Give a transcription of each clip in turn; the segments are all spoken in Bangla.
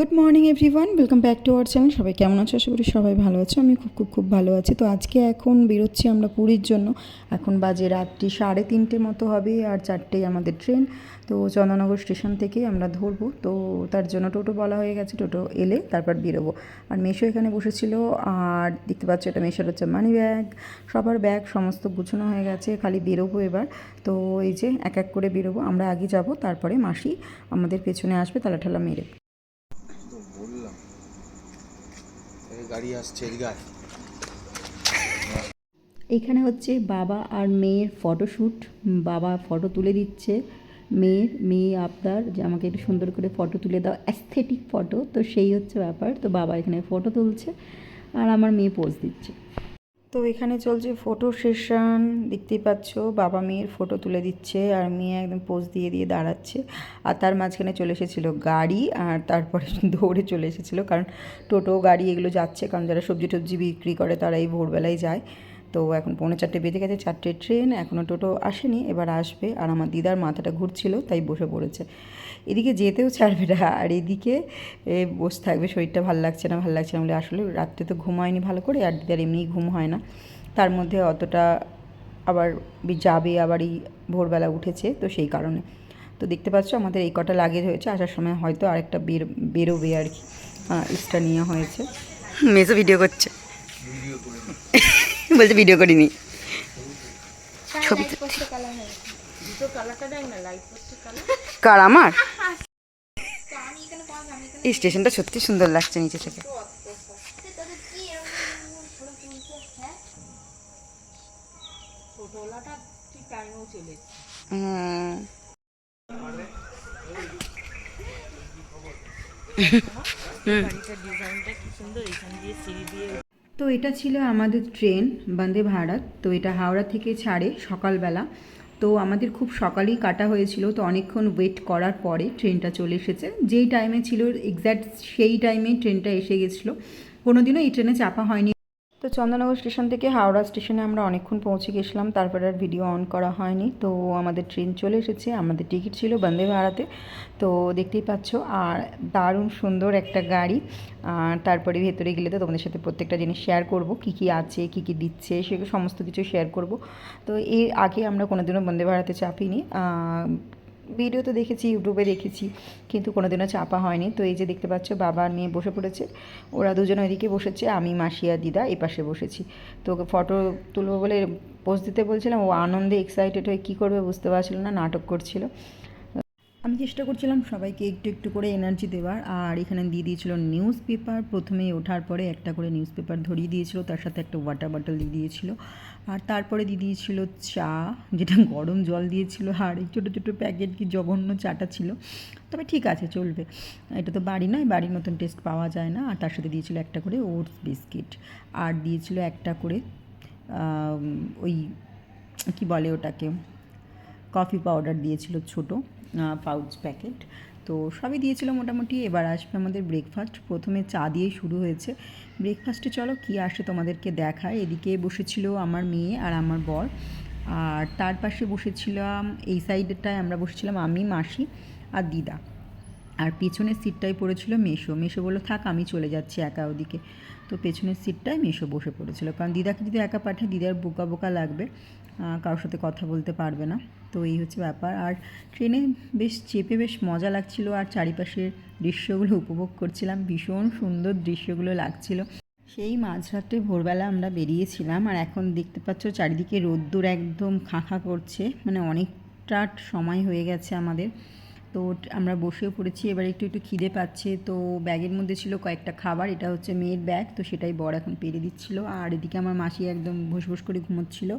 Good morning everyone, welcome back to our channel. সবাই কেমন আছো? আশা করি সবাই ভালো আছো। আমি খুব ভালো আছি। তো আজকে এখন বেরোচ্ছি আমরা পুরীর জন্য। এখন বাজে রাত্রি 3:30 মতো হবে, আর 4টেয় আমাদের ট্রেন। তো চন্দননগর স্টেশন থেকে আমরা ধরবো। তো তার জন্য টোটো বলা হয়ে গেছে, টোটো এলে তারপর বেরোবো। আর মেশো এখানে বসেছিল, আর দেখতে পাচ্ছ এটা মেশোর হচ্ছে মানি ব্যাগ। সবার ব্যাগ সমস্ত গুছানো হয়ে গেছে, খালি বেরোবো এবার। তো এই যে এক এক করে বেরোবো, আমরা আগে যাব, তারপরে মাসি আমাদের পেছনে আসবে তালা ঠালা মেরে। তো বললাম গাড়ি আসছে এদিকে। এখানে হচ্ছে বাবা আর মেয়ের ফটোশ্যুট। বাবা ফটো তুলে দিচ্ছে মেয়ে আবদার যে আমাকে একটু সুন্দর করে ফটো তুলে দাও, অ্যাস্থেটিক ফটো। তো সেই হচ্ছে ব্যাপার। তো বাবা এখানে ফটো তুলছে আর আমার মেয়ে পোজ দিচ্ছে। তো এখানে চলছে ফটো সেশন, দেখতেই পাচ্ছ। বাবা মেয়ের ফটো তুলে দিচ্ছে আর মেয়ে একদম পোজ দিয়ে দিয়ে দাঁড়াচ্ছে। আর তার মাঝখানে চলে এসেছিলো গাড়ি, আর তারপরে দৌড়ে চলে এসেছিলো, কারণ টোটো গাড়ি এগুলো যাচ্ছে, কারণ যারা সবজি টবজি বিক্রি করে তারা এই ভোরবেলায় যায়। তো এখন 3:45 বেজে গেছে, 4টে ট্রেন, এখনও টোটো আসেনি, এবার আসবে। আর আমার দিদার মাথাটা ঘুরছিল, তাই বসে পড়েছে। এদিকে যেতেও ছাড়বে না, আর এদিকে বসে থাকবে। শরীরটা ভালো লাগছে না বলে, আসলে রাত্রে তো ঘুম হয়নি ভালো করে, আর দিদার এমনিই ঘুম হয় না। তার মধ্যে অতটা আবার যাবে, আবারই ভোরবেলা উঠেছে, তো সেই কারণে। তো দেখতে পাচ্ছ আমাদের এই কটা লাগেজ হয়েছে, আসার সময় হয়তো আরেকটা বেরোবে আর কি, এক্সট্রা নিয়ে হয়েছে। মেসো ভিডিও করছে, বলছে ভিডিও করিনি। ছবি কার? আমার এই স্টেশনটা সত্যি সুন্দর লাগছে নিচে থেকে। তো এটা ছিল আমাদের ট্রেন, বন্দে ভারত। তো এটা হাওড়া থেকে ছাড়ে সকালবেলা। তো আমাদের খুব সকালেই কাটা হয়েছিল, তো অনেকক্ষণ ওয়েট করার পরে ট্রেনটা চলে এসেছে। যেই টাইমে ছিল এক্স্যাক্ট সেই টাইমে ট্রেনটা এসে গেছিলো। কোনো দিনও এই ট্রেনে চাপা হয়নি। তো চন্দননগর স্টেশন থেকে হাওড়া স্টেশনে আমরা অনেকক্ষণ পৌঁছে গেছিলাম, তারপরে আর ভিডিও অন করা হয়নি। তো আমাদের ট্রেন চলে এসেছে, আমাদের টিকিট ছিল বন্দে ভারতে। তো দেখতেই পাচ্ছ, আর দারুণ সুন্দর একটা গাড়ি। আর তারপরে ভেতরে গেলে তো তোমাদের সাথে প্রত্যেকটা জিনিস শেয়ার করব, কী কী আছে, কী কী দিচ্ছে, সেগুলো সমস্ত কিছু শেয়ার করব। তো এর আগে আমরা কোনোদিনও বন্দে ভারতে চাপিনি। ভিডিও তো দেখেছি, ইউটিউবে দেখেছি, কিন্তু কোনোদিনও চাপা হয়নি। তো এই যে দেখতে পাচ্ছ, বাবা আর মেয়ে বসে পড়েছে। ওরা দুজন ওইদিকে বসেছে, আমি মাসি আর দিদা এপাশে বসেছি। তো ওকে ফটো তুলবো বলে পোজ দিতে বলছিলাম, ও আনন্দে এক্সাইটেড হয়ে কী করবে বুঝতে পারছিল না, নাটক করছিল। আমি চেষ্টা করছিলাম সবাইকে একটু একটু করে এনার্জি দেওয়ার। আর এখানে দিয়ে দিয়েছিল নিউজ পেপার, প্রথমেই ওঠার পরে একটা করে নিউজ পেপার ধরিয়ে দিয়েছিল, তার সাথে একটা ওয়াটার বটল দিয়ে দিয়েছিল। আর তারপরে দিয়ে দিয়েছিল চা, যেটা গরম জল দিয়েছিল। আর এই ছোটো ছোটো প্যাকেট কি জঘন্য চাটা ছিল, তবে ঠিক আছে, চলবে। এটা তো বাড়ি নয়, বাড়ির মতন টেস্ট পাওয়া যায় না। আর তার সাথে দিয়েছিল একটা করে ওটস বিস্কিট, আর দিয়েছিল একটা করে ওই কী বলে ওটাকে, কফি পাউডার দিয়েছিল, ছোটো পাউচ প্যাকেট। তো সবই দিয়েছিল মোটামুটি। এবার আসবে আমাদের ব্রেকফাস্ট। প্রথমে চা দিয়েই শুরু হয়েছে ব্রেকফাস্টে। চলো কী আসে তোমাদেরকে দেখায়। এদিকে বসেছিল আমার মেয়ে আর আমার বর, আর তার পাশে বসেছিলাম, এই সাইডটায় আমরা বসেছিলাম আমি, মাসি আর দিদা। আর পেছনের সিটটাই পড়েছিল মেশো বললো থাক, আমি চলে যাচ্ছি একা ওদিকে। তো পেছনের সিটটায় মেশো বসে পড়েছিল, কারণ দিদাকে যদি একা পাঠায় দিদার বোকা বোকা লাগবে, কারোর সাথে কথা বলতে পারবে না। তো এই হচ্ছে ব্যাপার। আর ট্রেনে বেশ চেপে বেশ মজা লাগছিল, আর চারিপাশের দৃশ্যগুলো উপভোগ করছিলাম, ভীষণ সুন্দর দৃশ্যগুলো লাগছিল। সেই মাঝরাতে ভোরবেলা আমরা বেরিয়েছিলাম, আর এখন দেখতে পাচ্ছ চারিদিকে রোদ্দুর একদম খাঁ করছে, মানে অনেকটা সময় হয়ে গেছে আমাদের। তো আমরা বসেও পড়েছি, এবার একটু একটু খিদে পাচ্ছে। তো ব্যাগের মধ্যে ছিল কয়েকটা খাবার, এটা হচ্ছে মেয়ের ব্যাগ, তো সেটাই বড় এখন পেরে দিচ্ছিল। আর এদিকে আমার মাসি একদম ভুস করে ঘুমোচ্ছিল,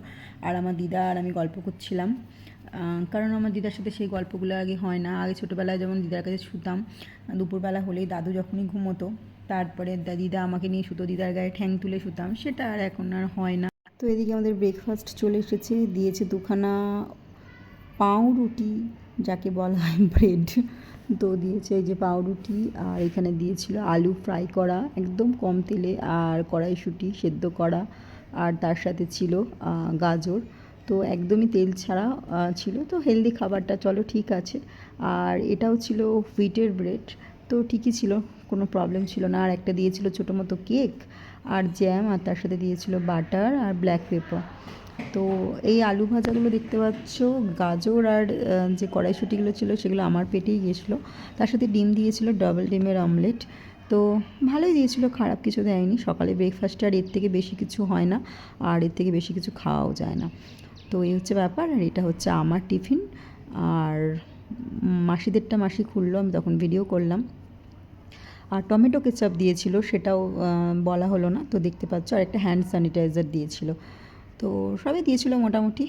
আর আমার দিদা আর আমি গল্প করছিলাম। কারণ আমার দিদার সাথে সেই গল্পগুলো আগে হয় না। আগে ছোটোবেলায় যেমন দিদার কাছে শুতাম, দুপুরবেলা হলেই দাদু যখনই ঘুমোতো তারপরে দিদা আমাকে নিয়ে শুতো, দিদার গায়ে ঠ্যাং তুলে শুতাম, সেটা আর এখন আর হয় না। তো এদিকে আমাদের ব্রেকফাস্ট চলে এসেছে, দিয়েছে দুখানা পাউরুটি, যাকে বলা হয় ব্রেড। তো দিয়েছে এই যে পাউরুটি, আর এখানে দিয়েছিল আলু ফ্রাই করা একদম কম তেলে, আর কড়াইশুঁটি সেদ্ধ করা, আর তার সাথে ছিল গাজর। তো একদমই তেল ছাড়া ছিল, তো হেলদি খাবারটা, চলো ঠিক আছে। আর এটাও ছিল হুইটের ব্রেড। তো ঠিকই ছিল, কোনো প্রবলেম ছিল না। আর একটা দিয়েছিল ছোটো মতো কেক আর জ্যাম, আর তার সাথে দিয়েছিল বাটার আর ব্ল্যাক পেপার। তো এই আলু ভাজাগুলো দেখতে পাচ্ছ, গাজর আর যে কড়াইশুঁটিগুলো ছিল সেগুলো আমার পেটেই গিয়েছিলো। তার সাথে ডিম দিয়েছিল, ডাবল ডিমের অমলেট। তো ভালোই দিয়েছিল, খারাপ কিছু দেয়নি। সকালে ব্রেকফাস্টে আর এর থেকে বেশি কিছু হয় না, আর এর থেকে বেশি কিছু খাওয়াও যায় না। তো এই হচ্ছে ব্যাপার। আর এটা হচ্ছে আমার টিফিন। আর মাসিদেরটা মাসি খুললো, আমি তখন ভিডিও করলাম। আর টমেটো কেচাপ দিয়েছিল, সেটাও বলা হলো না। তো দেখতে পাচ্ছ, আর একটা হ্যান্ড স্যানিটাইজার দিয়েছিল। তো সবই দিয়েছিল মোটামুটি।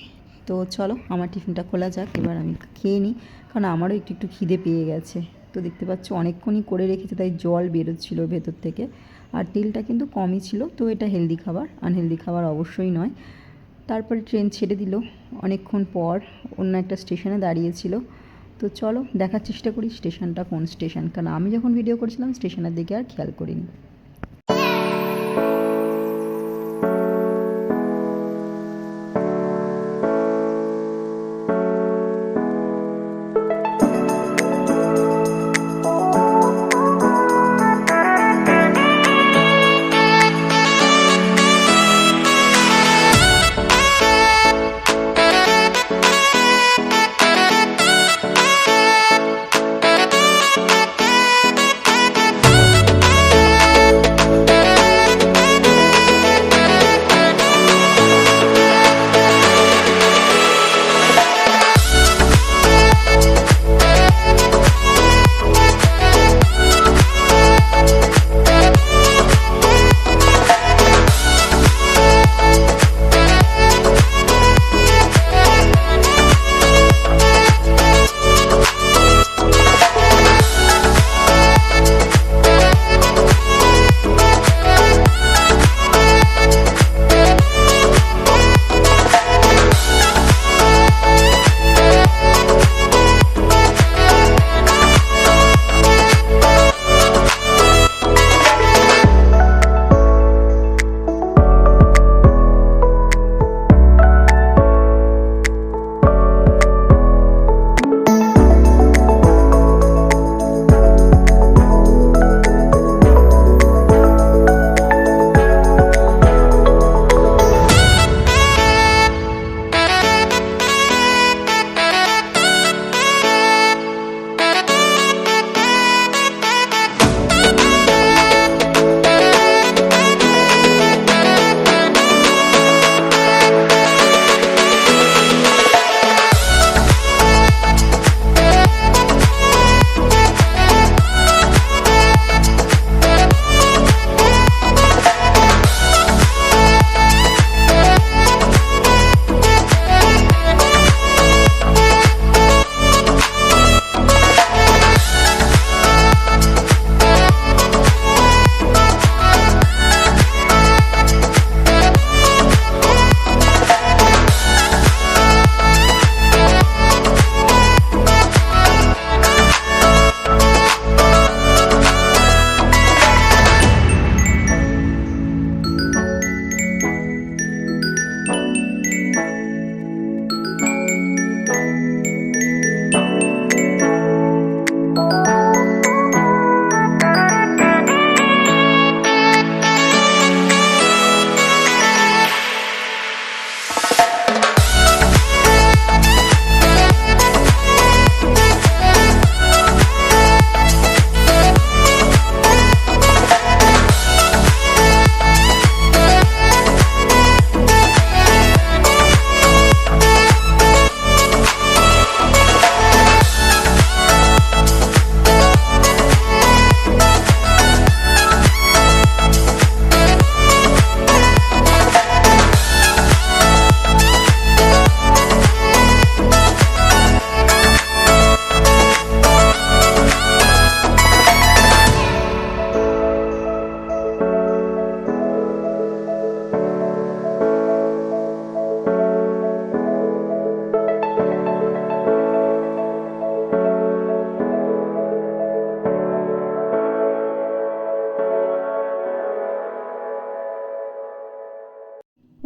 তো চলো আমার টিফিনটা খোলা যাক, এবার আমি খেয়ে নিই, কারণ আমারও একটু একটু খিদে পেয়ে গেছে। তো দেখতে পাচ্ছ অনেকক্ষণই করে রেখেছে, তাই জল বেরোচ্ছিল ভেতর থেকে। আর তেলটা কিন্তু কমই ছিল। তো এটা হেলদি খাবার, আনহেলদি খাবার অবশ্যই নয়। তারপরে ট্রেন ছেড়ে দিল অনেকক্ষণ পর, অন্য একটা স্টেশনে দাঁড়িয়েছিল। তো চলো দেখার চেষ্টা করি স্টেশনটা কোন স্টেশন, কারণ আমি যখন ভিডিও করছিলাম স্টেশনের দিকে আর খেয়াল করিনি।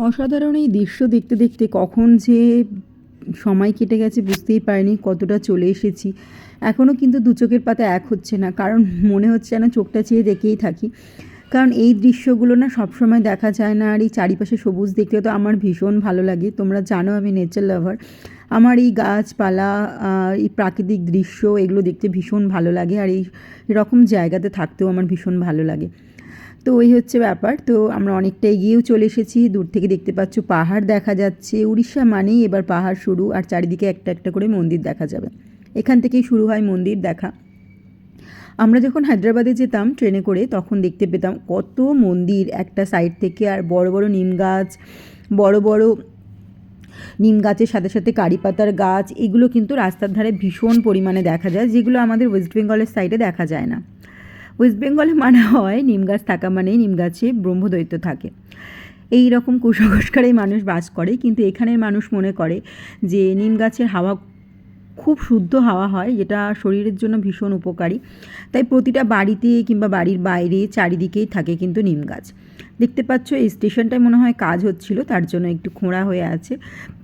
অসাধারণ এই দৃশ্য দেখতে দেখতে কখন যে সময় কেটে গেছে বুঝতেই পারিনি, কতটা চলে এসেছি। এখনও কিন্তু দু চোখের পাতা এক হচ্ছে না, কারণ মনে হচ্ছে যেন চোখটা চেয়ে দেখেই থাকি। কারণ এই দৃশ্যগুলো না সবসময় দেখা যায় না, আর এই চারিপাশে সবুজ দেখতে তো আমার ভীষণ ভালো লাগে। তোমরা জানো আমি নেচার লাভার, আমার এই গাছপালা, এই প্রাকৃতিক দৃশ্য এগুলো দেখতে ভীষণ ভালো লাগে, আর এই এরকম জায়গাতে থাকতেও আমার ভীষণ ভালো লাগে। তো ওই হচ্ছে ব্যাপার। তো আমরা অনেকটা এগিয়েও চলে এসেছি, দূর থেকে দেখতে পাচ্ছ পাহাড় দেখা যাচ্ছে। উড়িষ্যা মানেই এবার পাহাড় শুরু, আর চারিদিকে একটা একটা করে মন্দির দেখা যাবে। এখান থেকেই শুরু হয় মন্দির দেখা। আমরা যখন হায়দ্রাবাদে যেতাম ট্রেনে করে, তখন দেখতে পেতাম কত মন্দির একটা সাইড থেকে, আর বড় বড় নিম গাছ, বড় বড় নিম গাছের সাথে সাথে কারি পাতার গাছ, এগুলো কিন্তু রাস্তার ধারে ভীষণ পরিমাণে দেখা যায়, যেগুলো আমাদের ওয়েস্ট বেঙ্গলের সাইডে দেখা যায় না। ওয়েস্ট বেঙ্গলে মানে হয় নিম গাছ থাকা মানেই নিম গাছে ব্রহ্মদৈত্য থাকে, এই রকম কুসংস্কারেই মানুষ বাস করে। কিন্তু এখানের মানুষ মনে করে যে নিম গাছের হাওয়া খুব শুদ্ধ হাওয়া হয়, যেটা শরীরের জন্য ভীষণ উপকারী। তাই প্রতিটা বাড়িতে কিংবা বাড়ির বাইরে চারিদিকেই থাকে কিন্তু নিম গাছ। দেখতে পাচ্ছ এই স্টেশনটায় মনে হয় কাজ হচ্ছিল, তার জন্য একটু খোঁড়া হয়ে আছে,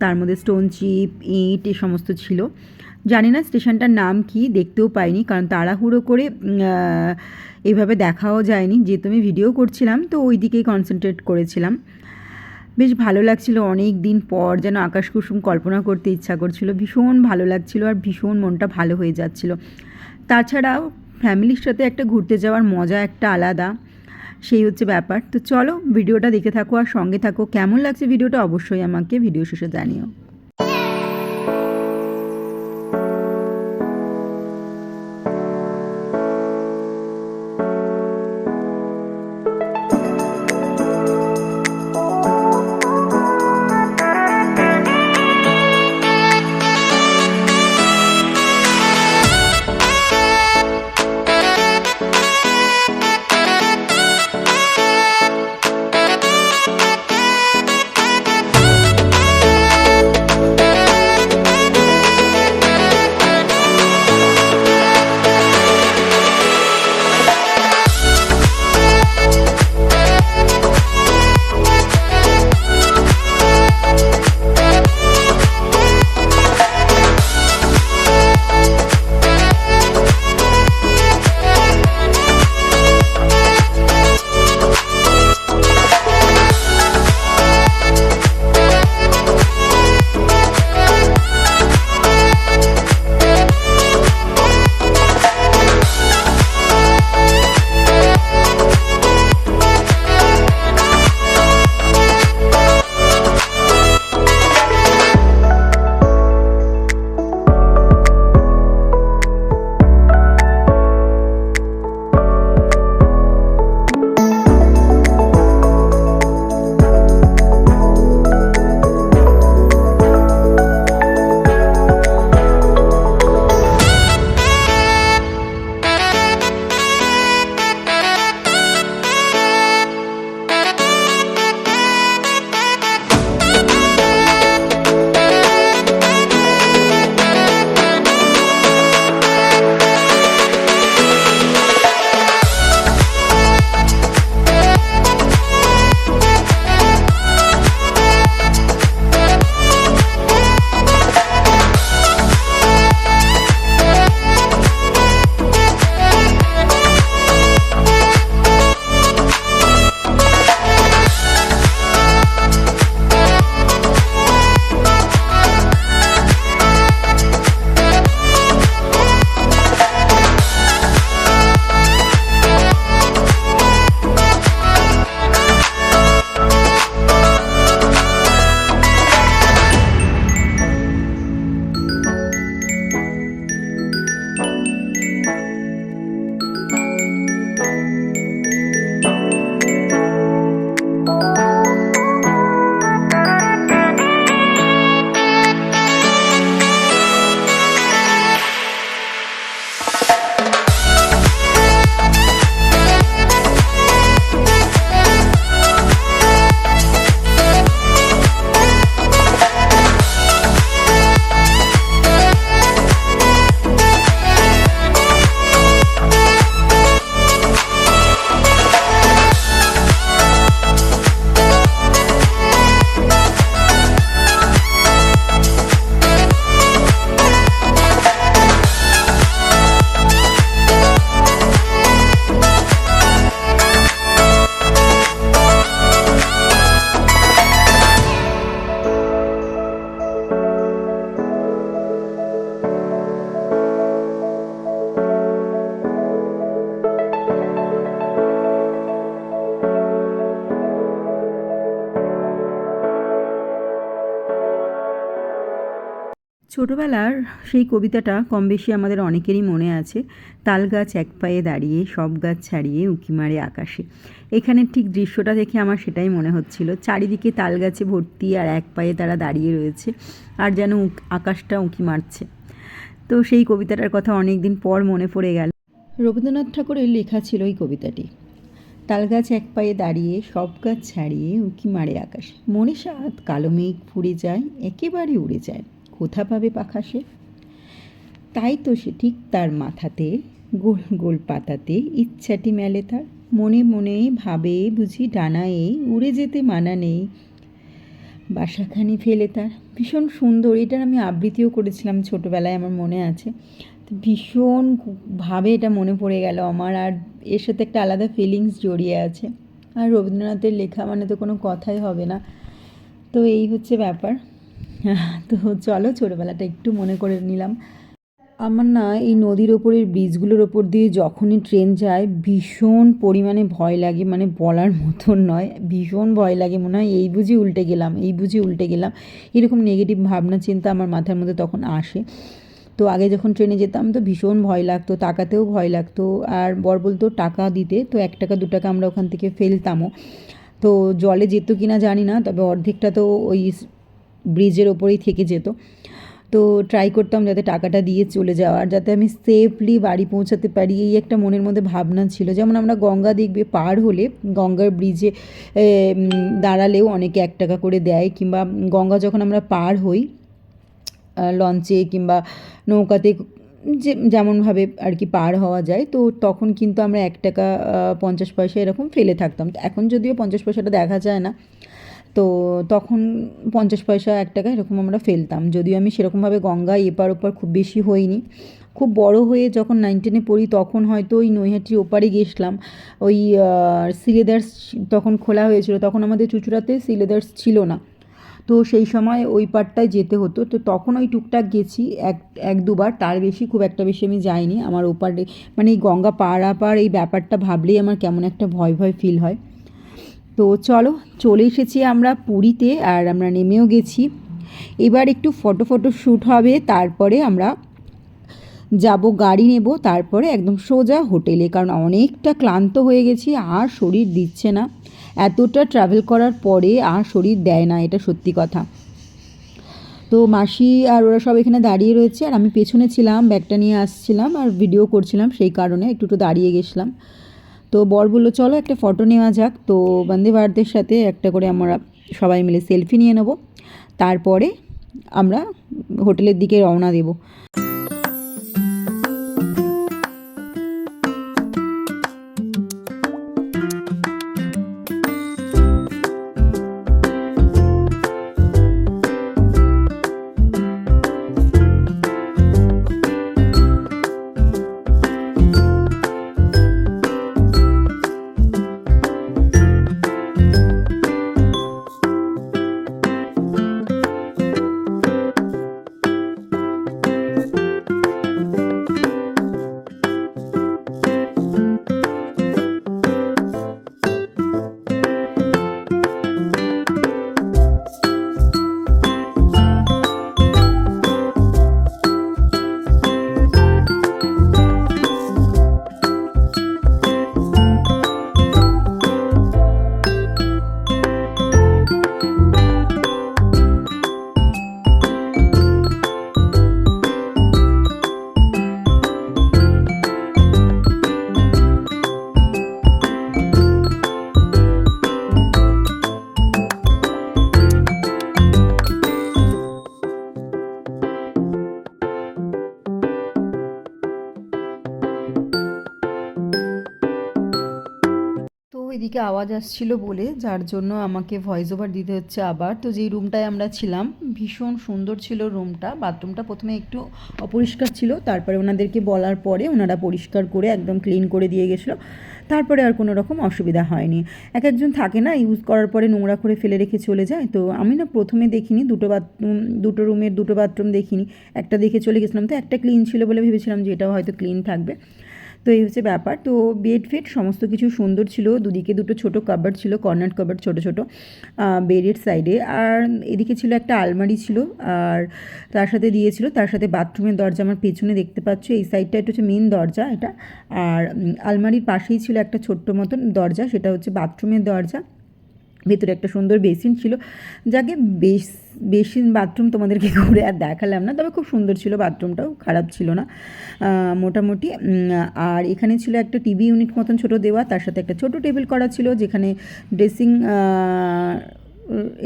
তার মধ্যে স্টোন চিপ, ইট এ সমস্ত ছিল। জানি না স্টেশনটার নাম কি, দেখতেও পাইনি, কারণ তাড়াহুড়ো করে এইভাবে দেখাও যায়নি, যেহেতু আমি ভিডিও করছিলাম তো ওই দিকেই কনসেন্ট্রেট করেছিলাম। বেশ ভালো লাগছিল, অনেক দিন পর যেন আকাশ কুসুম কল্পনা করতে ইচ্ছা করছিল, ভীষণ ভালো লাগছিল, আর ভীষণ মনটা ভালো হয়ে যাচ্ছিল। তাছাড়াও ফ্যামিলির সাথে একটা ঘুরতে যাওয়ার মজা একটা আলাদা, সেই হচ্ছে ব্যাপার। তো চলো ভিডিওটা দেখে থাকো আর সঙ্গে থাকো। কেমন লাগছে ভিডিওটা অবশ্যই আমাকে ভিডিও শেষে জানিও। ছোটোবেলার সেই কবিতাটা কম বেশি আমাদের অনেকেরই মনে আছে। তাল গাছ এক পায়ে দাঁড়িয়ে, সব গাছ ছাড়িয়ে উঁকি মারে আকাশে। এখানের ঠিক দৃশ্যটা দেখে আমার সেটাই মনে হচ্ছিল, চারিদিকে তাল গাছে ভর্তি আর এক পায়ে তারা দাঁড়িয়ে রয়েছে আর যেন আকাশটা উঁকি মারছে। তো সেই কবিতাটার কথা অনেক দিন পর মনে পড়ে গেল। রবীন্দ্রনাথ ঠাকুরের লেখা ছিল এই কবিতাটি। তাল গাছ এক পায়ে দাঁড়িয়ে, সব গাছ ছাড়িয়ে উঁকি মারে আকাশে। মনে সাত কালো মেঘ ফুরে যায়, একেবারে উড়ে যায়, কোথা পাবে পাখা সে? তাই তো সে ঠিক তার মাথাতে গোল গোল পাতাতে ইচ্ছাটি মেলে তার। মনে মনে ভাবে বুঝি ডানায় উড়ে যেতে মানা নেই, বাসাখানি ফেলে তার। ভীষণ সুন্দর, এটার আমি আবৃত্তিও করেছিলাম ছোটোবেলায়, আমার মনে আছে। তো ভীষণ ভাবে এটা মনে পড়ে গেল আমার, আর এর সাথে একটা আলাদা ফিলিংস জড়িয়ে আছে। আর রবীন্দ্রনাথের লেখা মানে তো কোনো কথাই হবে না। তো এই হচ্ছে ব্যাপার। তো চলো ছোটোবেলাটা একটু মনে করে নিলাম। আমার না এই নদীর ওপরের ব্রিজগুলোর ওপর দিয়ে যখনই ট্রেন যায় ভীষণ পরিমাণে ভয় লাগে, মানে বলার মতন নয়, ভীষণ ভয় লাগে। মনে হয় এই বুঝি উল্টে গেলাম, এই বুঝি উল্টে গেলাম, এরকম নেগেটিভ ভাবনা চিন্তা আমার মাথার মধ্যে তখন আসে। তো আগে যখন ট্রেনে যেতাম তো ভীষণ ভয় লাগতো, তাকাতেও ভয় লাগতো। আর বর বলতো টাকা দিতে, তো 1 টাকা 2 টাকা আমরা ওখান থেকে ফেলতামও। তো জলে যেত কি না জানি না, তবে অর্ধেকটা তো ওই ব্রিজের ওপরেই থেকে যেত। তো ট্রাই করতাম যাতে টাকাটা দিয়ে চলে যাওয়ার, যাতে আমি সেফলি বাড়ি পৌঁছাতে পারি, এই একটা মনের মধ্যে ভাবনা ছিল। যেমন আমরা গঙ্গা দেখবে পার হলে গঙ্গার ব্রিজে দাঁড়ালেও অনেকে 1 টাকা করে দেয়, কিংবা গঙ্গা যখন আমরা পার হই লঞ্চে কিংবা নৌকাতে, যেমনভাবে আর কি পার হওয়া যায়, তো তখন কিন্তু আমরা 1 টাকা 50 পয়সা এরকম ফেলে থাকতাম। এখন যদিও 50 পয়সাটা দেখা যায় না, তো তখন 50 পয়সা 1 টাকা এরকম আমরা ফেলতাম। যদিও আমি সেরকমভাবে গঙ্গা এপার ওপার খুব বেশি হইনি। খুব বড় হয়ে যখন 9 10-এ পড়ি তখন হয়তো ওই নৈহাটির ওপারে গেছিলাম। ওই সিলেদার্স তখন খোলা হয়েছিল, তখন আমাদের চুঁচুড়াতে সিলেদার্স ছিল না, তো সেই সময় ওই পারটায় যেতে হতো। তো তখন ওই টুকটাক গেছি 1-2 বার, তার বেশি খুব একটা বেশি আমি যাইনি। আমার ওপারে মানে এই গঙ্গা পারাপার এই ব্যাপারটা ভাবলেই আমার কেমন একটা ভয় ভয় ফিল হয়। তো চলো চলে এসেছি আমরা পুরীতে, আর আমরা নেমেও গেছি। এবার একটু ফটো শ্যুট হবে, তারপরে আমরা যাব, গাড়ি নেব, তারপরে একদম সোজা হোটেলে, কারণ অনেকটা ক্লান্ত হয়ে গেছি, আর শরীর দিচ্ছে না। এতটা ট্রাভেল করার পরে আর শরীর দেয় না, এটা সত্যি কথা। তো মাসি আর ওরা সব এখানে দাঁড়িয়ে রয়েছে, আর আমি পেছনে ছিলাম, ব্যাগটা নিয়ে আসছিলাম আর ভিডিও করছিলাম, সেই কারণে একটু দাঁড়িয়ে গেছিলাম। তো বর বললো চলো একটা ফটো নেওয়া যাক। তো বন্দে ভারতের সাথে একটা করে আমরা সবাই মিলে সেলফি নিয়ে নেব, তারপরে আমরা হোটেলের দিকে রওনা দেব। এদিকে আওয়াজ আসছিল বলে যার জন্য আমাকে ভয়েস ওভার দিতে হচ্ছে আবার। তো যেই রুমটায় আমরা ছিলাম ভীষণ সুন্দর ছিল রুমটা। বাথরুমটা প্রথমে একটু অপরিষ্কার ছিল, তারপরে ওনাদেরকে বলার পরে ওনারা পরিষ্কার করে একদম ক্লিন করে দিয়ে গেছিলো, তারপরে আর কোনো রকম অসুবিধা হয়নি। একজন থাকে না ইউজ করার পরে নোংরা করে ফেলে রেখে চলে যায়, তো আমি না প্রথমে দেখিনি, দুটো রুমের দুটো বাথরুম দেখিনি, একটা দেখে চলে গেছিলাম। তো একটা ক্লিন ছিল বলে ভেবেছিলাম যে এটাও হয়তো ক্লিন থাকবে। তো এই হচ্ছে ব্যাপার। তো বেড ফেড সমস্ত কিছু সুন্দর ছিল, দুদিকে দুটো ছোটো কাবার্ড ছিল, কর্নার কাবার্ড ছোটো ছোটো বেডের সাইডে, আর এদিকে ছিল একটা আলমারি ছিল, আর তার সাথে দিয়েছিল তার সাথে বাথরুমের দরজা আমার পেছনে দেখতে পাচ্ছ, এই সাইডটা এটা হচ্ছে মেন দরজা এটা, আর আলমারির পাশেই ছিল একটা ছোট্ট মতন দরজা, সেটা হচ্ছে বাথরুমের দরজা। ভেতরে একটা সুন্দর বেসিন ছিল, যাকে বেসিন বাথরুম তোমাদেরকে ঘুরে আর দেখালাম না, তবে খুব সুন্দর ছিল, বাথরুমটাও খারাপ ছিল না মোটামুটি। আর এখানে ছিল একটা টিভি ইউনিট মতন ছোট দেওয়া, তার সাথে একটা ছোট টেবিল করা ছিল, যেখানে ড্রেসিং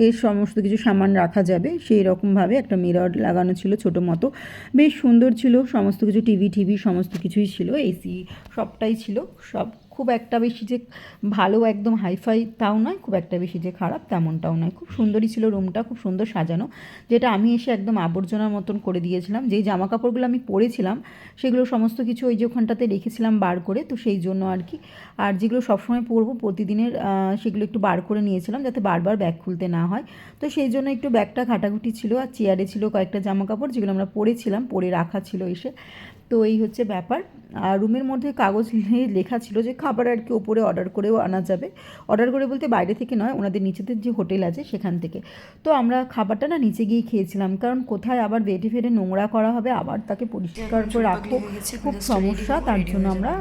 এর সমস্ত কিছু সামান রাখা যাবে সেই রকমভাবে একটা মিরর লাগানো ছিল ছোটো মতো, বেশ সুন্দর ছিল সমস্ত কিছু, টিভি সমস্ত কিছুই ছিল, এসি সবটাই ছিল, সব খুব একটা বেশি যে ভালো একদম হাইফাই তাও নয়, খুব একটা বেশি যে খারাপ তেমনটাও নয়, খুব সুন্দরই ছিল রুমটা, খুব সুন্দর সাজানো, যেটা আমি এসে একদম আবর্জনার মতন করে দিয়েছিলাম, যেই জামা কাপড়গুলো আমি পরেছিলাম সেগুলো সমস্ত কিছু ওই যে ওখানটাতে রেখেছিলাম বার করে, তো সেই জন্য আর কি, আর যেগুলো সবসময় পরবো প্রতিদিনের সেগুলো একটু বার করে নিয়েছিলাম যাতে বারবার ব্যাগ খুলতে না হয়, তো সেই জন্য একটু ব্যাগটা ঘাটাঘুটি ছিল, আর চেয়ারে ছিল কয়েকটা জামা কাপড় যেগুলো আমরা পরেছিলাম, পরে রাখা ছিল এসে। তো এই হচ্ছে ব্যাপার। আর রুমের মধ্যে কাগজ লেখা ছিল যে খাবার আর কি ওপরে অর্ডার করেও আনা যাবে, অর্ডার করে বলতে বাইরে থেকে নয়, ওনাদের নিচেদের যে হোটেল আছে সেখান থেকে। তো আমরা খাবারটা না নিচে গিয়ে খেয়েছিলাম, কারণ কোথায় আবার বেডে ফেডে নোংরা করা হবে, আবার তাকে পরিষ্কার করে রাখবো, খুব সমস্যা, তার জন্য আমরা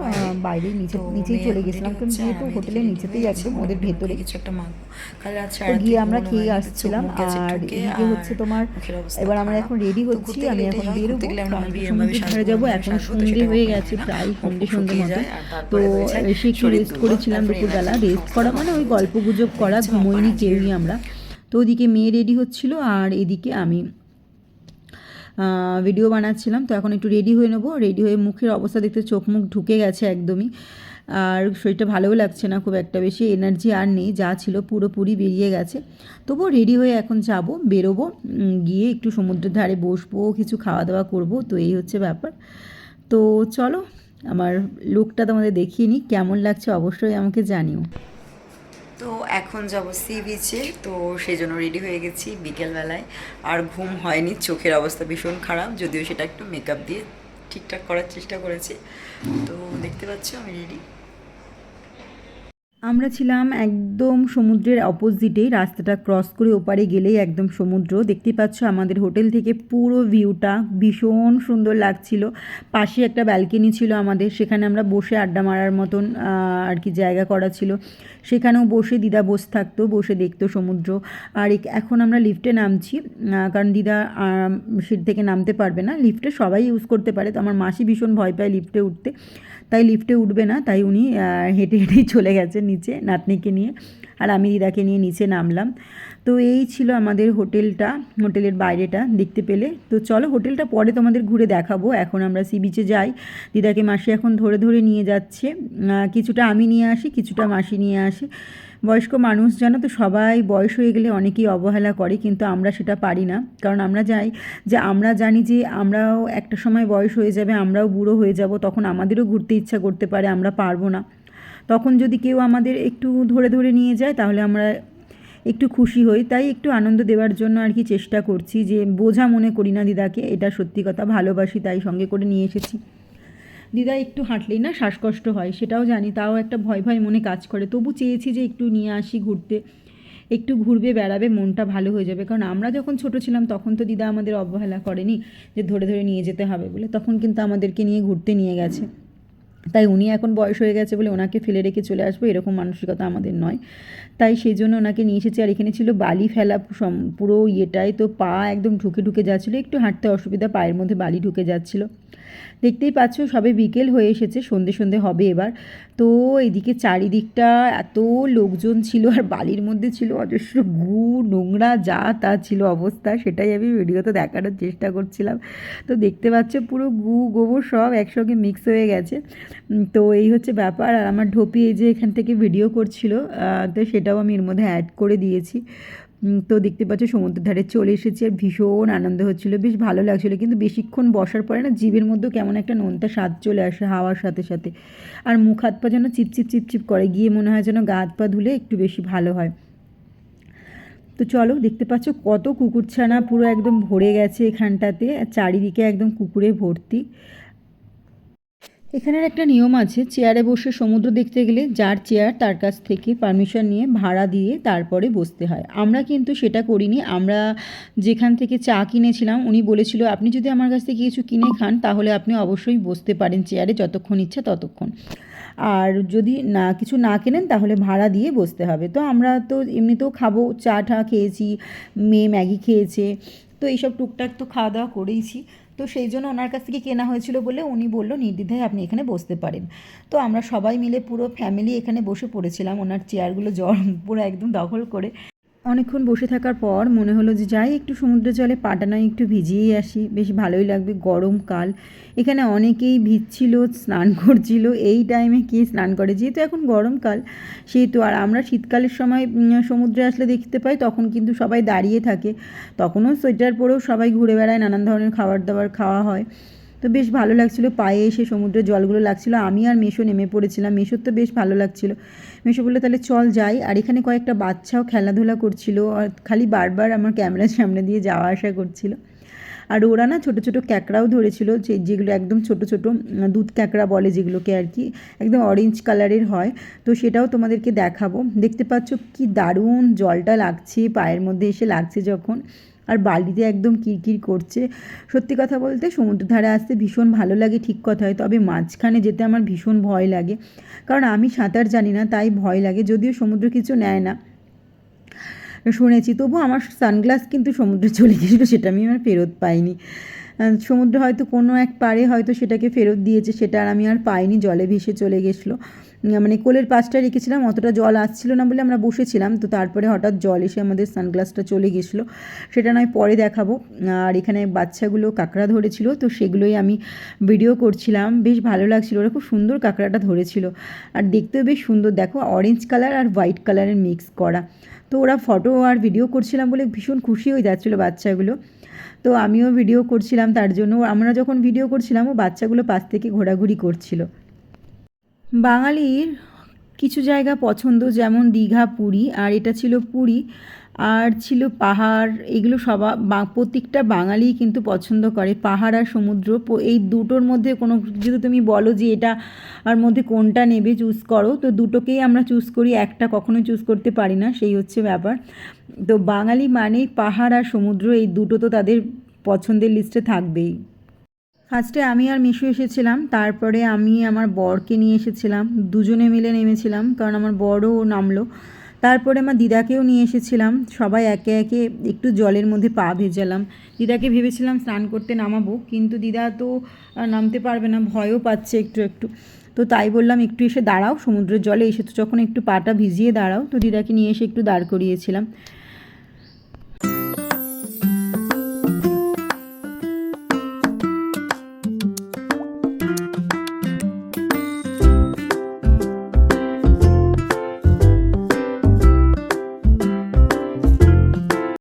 বাইরে নিচেই চলে গেছিলাম, কারণ যেহেতু হোটেলের নিচেতেই একদম ওদের ভেতরে কিছু একটা মাখবো, কাল রাত তো গিয়ে আমরা খেয়ে আসছিলাম। আর এদিকে হচ্ছে তোমার এবার আমরা এখন রেডি হচ্ছি, আমি এখন বেরোবো, সমুদ্রের ধারে যাবো, এখন সন্ধে হয়ে গেছে প্রায় সন্ধে মতো, তো এসে একটু রেস্ট করেছিলাম দুপুরবেলা, রেস্ট করা মানে ওই গল্প গুজব করা, ঘুমোইনি কেউই আমরা। তো ওদিকে মেয়ে রেডি হচ্ছিল আর এদিকে আমি ভিডিও বানাচ্ছিলাম, তো এখন একটু রেডি হয়ে নেবো, রেডি হয়ে মুখের অবস্থা দেখতে চোখ মুখ ঢুকে গেছে একদমই, আর শরীরটা ভালোও লাগছে না খুব একটা, বেশি এনার্জি আর নেই, যা ছিল পুরোপুরি বেরিয়ে গেছে। তবুও রেডি হয়ে এখন যাব, বেরোবো, গিয়ে একটু সমুদ্রের ধারে বসবো, কিছু খাওয়া দাওয়া করবো, তো এই হচ্ছে ব্যাপার। তো চলো আমার লুকটা তোমাদের দেখিয়ে নিই, কেমন লাগছে অবশ্যই আমাকে জানিও। তো এখন যাব সি বিচে, তো সেই জন্য রেডি হয়ে গেছি বিকেলবেলায়, আর ঘুম হয়নি, চোখের অবস্থা ভীষণ খারাপ, যদিও সেটা একটু মেকআপ দিয়ে ঠিকঠাক করার চেষ্টা করেছি। তো দেখতে পাচ্ছ আমি রেডি। আমরা ছিলাম একদম সমুদ্রের অপোজিটেই, রাস্তাটা ক্রস করে ওপারে গেলেই একদম সমুদ্র, দেখতেই পাচ্ছ আমাদের হোটেল থেকে পুরো ভিউটা ভীষণ সুন্দর লাগছিল, পাশে একটা ব্যালকনি ছিল আমাদের, সেখানে আমরা বসে আড্ডা মারার মতন আর কি জায়গা করা ছিল, সেখানেও বসে দিদা বসে থাকতো, বসে দেখতো সমুদ্র। আর এখন আমরা লিফটে নামছি, কারণ দিদা সিট থেকে নামতে পারবে না, লিফটে সবাই ইউজ করতে পারে, তো আমার মাসি ভীষণ ভয় পায় লিফটে উঠতে, তাই লিফটে উঠবে না, তাই উনি হেঁটে হেঁটেই চলে গেছেন নিচে নাতনিকে নিয়ে, আর আমি দিদাকে নিয়ে নিচে নামলাম। তো এই ছিল আমাদের হোটেলটা, হোটেলের বাইরেটা দেখতে পেলে। তো চলো হোটেলটা পরে তোমাদের ঘুরে দেখাবো, এখন আমরা সি বিচে যাই, দিদাকে মাসি এখন ধরে ধরে নিয়ে যাচ্ছে, কিছুটা আমি নিয়ে আসি, কিছুটা মাসি নিয়ে আসে, বয়স্ক মানুষ জানো তো, সবাই বয়স হয়ে গেলে অনেকেই অবহেলা করে, কিন্তু আমরা সেটা পারি না, কারণ আমরা আমরা জানি যে আমরাও একটা সময় বয়স হয়ে যাবে, আমরাও বুড়ো হয়ে যাব, তখন আমাদেরও ঘুরতে ইচ্ছা করতে পারে, আমরা পারবো না, তখন যদি কেউ আমাদের একটু ধরে ধরে নিয়ে যায় তাহলে আমরা একটু খুশি হই, তাই একটু আনন্দ দেওয়ার জন্য আর কি চেষ্টা করছি, যে বোঝা মনে করি না দিদাকে, এটা সত্যি কথা, ভালোবাসি তাই সঙ্গে করে নিয়ে এসেছি। দিদা একটু হাঁটলেই না শ্বাসকষ্ট হয়, সেটাও জানি, তাও একটা ভয় ভয় মনে কাজ করে, তবু চেয়েছি যে একটু নিয়ে আসি ঘুরতে, একটু ঘুরবে বেড়াবে, মনটা ভালো হয়ে যাবে, কারণ আমরা যখন ছোট ছিলাম তখন তো দিদা আমাদের অবহেলা করেনি যে ধরে ধরে নিয়ে যেতে হবে বলে, তখন কিন্তু আমাদেরকে নিয়ে ঘুরতে নিয়ে গেছে, তাই উনি এখন বয়স হয়ে গেছে বলে ওনাকে ফেলে রেখে চলে আসবো এরকম মানসিকতা আমাদের নয়, তাই সেই জন্য ওনাকে নিয়ে এসেছি। আর এখানে ছিল বালি ফেলা পুরো ইয়েটাই, তো পা একদম ঢুকে ঢুকে যাচ্ছিলো, একটু হাঁটতে অসুবিধা, পায়ের মধ্যে বালি ঢুকে যাচ্ছিলো। দেখতেই পাচ্ছ সবে বিকেল হয়ে এসেছে, সন্ধে সন্ধে হবে এবার। তো এদিকে চারিদিকটা এত লোকজন ছিল, আর বালির মধ্যে ছিল অজস্র গু নোংরা, যা তা ছিল অবস্থা, সেটাই আমি ভিডিওতে দেখানোর চেষ্টা করছিলাম। তো দেখতে পাচ্ছ পুরো গু গোবর সব একসঙ্গে মিক্স হয়ে গেছে। তো এই হচ্ছে ব্যাপার। আর আমার ঢোপি এই যে এখান থেকে ভিডিও করছিল, তো সেটাও আমি এর মধ্যে অ্যাড করে দিয়েছি। তো দেখতে পাচ্ছ সমুদ্রের ধারে চলে এসেছি, আর ভীষণ আনন্দ হচ্ছিলো, বেশ ভালো লাগছিলো, কিন্তু বেশিক্ষণ বসার পরে না জিভের মধ্যেও কেমন একটা নোনতা স্বাদ চলে আসে হাওয়ার সাথে সাথে, আর মুখ হাত পা যেন চিপচিপ চিপচিপ করে, গিয়ে মনে হয় যেন গা হাত পা ধুলে একটু বেশি ভালো হয়। তো চলো দেখতে পাচ্ছ কত কুকুরছানা পুরো একদম ভরে গেছে এখানটাতে, চারিদিকে একদম কুকুরে ভর্তি। এখানের একটা নিয়ম আছে, চেয়ারে বসে সমুদ্র দেখতে গেলে যার চেয়ার তার কাছ থেকে পারমিশন নিয়ে ভাড়া দিয়ে তারপরে বসতে হয়। আমরা কিন্তু সেটা করিনি। আমরা যেখান থেকে চা কিনেছিলাম উনি বলেছিল আপনি যদি আমার কাছ থেকে কিছু কিনে খান তাহলে আপনি অবশ্যই বসতে পারেন চেয়ারে, যতক্ষণ ইচ্ছা ততক্ষণ। আর যদি না কিছু না কেনেন তাহলে ভাড়া দিয়ে বসতে হবে। তো আমরা তো এমনিতেও খাবো, চা টা খেয়েছি, মেয়ে ম্যাগি খেয়েছে, তো এইসব টুকটাক তো খাওয়া দাওয়া করেইছি। তো সেই জন্য ওনার কাছ থেকে কেনা হয়েছিল বলে উনি বলল নির্দ্বিধায় আপনি এখানে বসতে পারেন। তো আমরা সবাই মিলে পুরো ফ্যামিলি এখানে বসে পড়েছিলাম ওনার চেয়ারগুলো পুরো একদম দখল করে। অনেকক্ষণ বসে থাকার পর মনে হলো যে যাই একটু সমুদ্রের জলে পাটা নয় একটু ভিজিয়েই আসি, বেশ ভালোই লাগবে, গরমকাল। এখানে অনেকেই ভিজছিল, স্নান করছিল। এই টাইমে কে স্নান করে, যেহেতু এখন গরমকাল সেহেতু। আর আমরা শীতকালের সময় সমুদ্রে আসলে দেখতে পাই তখন কিন্তু সবাই দাঁড়িয়ে থাকে, তখনও সোয়েটার পরেও সবাই ঘুরে বেড়ায়, নানান ধরনের খাবার দাবার খাওয়া হয়। তো বেশ ভালো লাগছিলো, পায়ে এসে সমুদ্রের জলগুলো লাগছিলো। আমি আর মেশো নেমে পড়েছিলাম, মেশোর তো বেশ ভালো লাগছিলো। মেশো বললো তাহলে চল যাই। আর এখানে কয়েকটা বাচ্চাও খেলাধুলা করছিল আর খালি বারবার আমার ক্যামেরার সামনে দিয়ে যাওয়া আসা করছিল। আর ওরা না ছোটো ছোটো ক্যাঁকড়াও ধরেছিল, যেগুলো একদম ছোটো ছোটো দুধ ক্যাঁকড়া বলে যেগুলোকে আর কি, একদম অরেঞ্জ কালারের হয়। তো সেটাও তোমাদেরকে দেখাবো। দেখতে পাচ্ছ কি দারুণ জলটা লাগছে, পায়ের মধ্যে এসে লাগছে যখন, আর বালিতে একদম কিরকির করছে। সত্যি কথা বলতে সমুদ্র ধারে আসতে ভীষণ ভালো লাগে, ঠিক কথাই, তবে মাঝখানে যেতে আমার ভীষণ ভয় লাগে, কারণ আমি সাঁতার জানি না, তাই ভয় লাগে। যদিও সমুদ্র কিছু নেয় না শুনেছি, তবু আমার সানগ্লাস কিন্তু সমুদ্রে চলে গেছিলো, সেটা আমি আর ফেরত পাইনি। সমুদ্র হয়তো কোনো এক পারে হয়তো সেটাকে ফেরত দিয়েছে, সেটা আর আমি আর পাইনি, জলে ভেসে চলে গেছিলো। মানে কোলের পাশটা রেখেছিলাম, অতটা জল আসছিল না বলে আমরা বসেছিলাম, তো তারপরে হঠাৎ জল এসে আমাদের সানগ্লাসটা চলে গেছিলো, সেটা নয় পরে দেখাবো। আর এখানে বাচ্চাগুলো কাঁকড়া ধরেছিল, তো সেগুলোই আমি ভিডিও করছিলাম, বেশ ভালো লাগছিলো, ওরা খুব সুন্দর কাঁকড়াটা ধরেছিল, আর দেখতেও বেশ সুন্দর, দেখো অরেঞ্জ কালার আর হোয়াইট কালারের মিক্স করা। তো ওরা ফটো আর ভিডিও করছিলাম বলে ভীষণ খুশি হয়ে যাচ্ছিলো বাচ্চাগুলো। তো আমিও ভিডিও করছিলাম, তার জন্য আমরা যখন ভিডিও করছিলাম ও বাচ্চাগুলো পাশ থেকে ঘোরাঘুরি করছিল। বাঙালির কিছু জায়গা পছন্দ, যেমন দীঘা, পুরী, আর এটা ছিল পুরী, আর ছিল পাহাড়। এগুলো প্রত্যেকটা বাঙালি কিন্তু পছন্দ করে, পাহাড় আর সমুদ্র। এই দুটোর মধ্যে কোনো যদি তুমি বলো যে এটা আর মধ্যে কোনটা নেবে, চুজ করো, তো দুটোকেই আমরা চুজ করি, একটা কখনোই চুজ করতে পারি না, সেই হচ্ছে ব্যাপার। তো বাঙালি মানেই পাহাড় আর সমুদ্র, এই দুটো তো তাদের পছন্দের লিস্টে থাকবেই। ফার্স্টে আমি আর মিশু এসেছিলাম, তারপরে আমি আমার বরকে নিয়ে এসেছিলাম, দুজনে মিলে নেমেছিলাম, কারণ আমার বরও নামলো। তারপরে আমার দিদাকেও নিয়ে এসেছিলাম, সবাই একে একে একটু জলের মধ্যে পা ভেজালাম। দিদাকে ভেবেছিলাম স্নান করতে নামাবো, কিন্তু দিদা তো নামতে পারবে না, ভয়ও পাচ্ছে একটু একটু। তো তাই বললাম একটু এসে দাঁড়াও, সমুদ্রের জলে এসে তো যখন একটু পাটা ভিজিয়ে দাঁড়াও। তো দিদাকে নিয়ে এসে একটু দাঁড় করিয়েছিলাম।